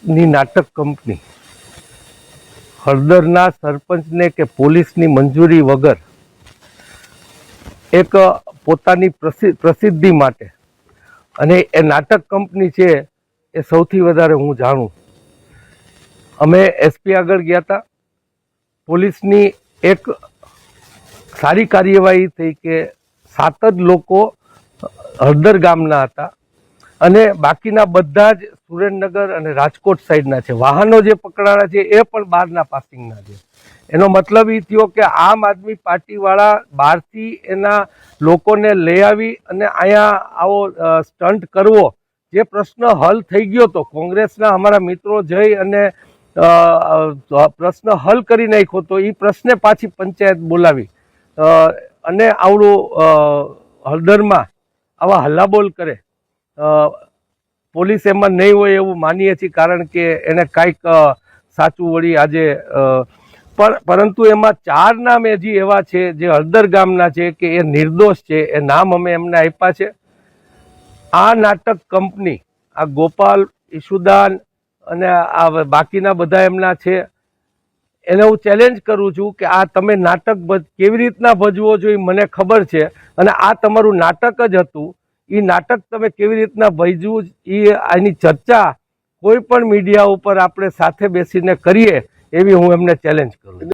ની નાટક કંપની હળદરના સરપંચને કે પોલીસની મંજૂરી વગર એક પોતાની પ્રસિદ્ધિ માટે, અને એ નાટક કંપની છે એ સૌથી વધારે હું જાણું. અમે એસપી આગળ ગયા હતા. પોલીસની એક સારી કાર્યવાહી થઈ કે 7 જ લોકો હળદર ગામના હતા અને બાકીના બધા જ સુરેન્દ્રનગર અને રાજકોટ સાઈડના છે. વાહનો જે પકડાણા છે એ પણ બહારના પાસિંગના છે. એનો મતલબ એ થયો કે આમ આદમી પાર્ટીવાળા બહારથી એના લોકોને લઈ આવી અને અહીંયા આવો સ્ટન્ટ કરવો, જે પ્રશ્ન હલ થઈ ગયો હતો. કોંગ્રેસના અમારા મિત્રો જઈ અને પ્રશ્ન હલ કરી નાખ્યો તો એ પ્રશ્ને પાછી પંચાયત બોલાવી અને આવડું હળદરમાં આવા હલ્લાબોલ કરે. પોલીસ એમાં નહીં હોય એવું માનીએ છીએ, કારણ કે એને કાંઈક સાચું વળી આજે પરંતુ એમાં 4 નામ હજી એવા છે જે હળદર ગામના છે કે એ નિર્દોષ છે. એ નામ અમે એમને આપ્યા છે. આ નાટક કંપની, આ ગોપાલ, ઈશુદાન અને આ બાકીના બધા એમના છે, એને હું ચેલેન્જ કરું છું કે આ તમે નાટક કેવી રીતના ભજવો જોઈએ મને ખબર છે, અને આ તમારું નાટક જ હતું. એ નાટક તમે કેવી રીતના ભજવું આની ચર્ચા કોઈ પણ મીડિયા ઉપર આપણે સાથે બેસીને કરીએ એવી હું એમને ચેલેન્જ કરું.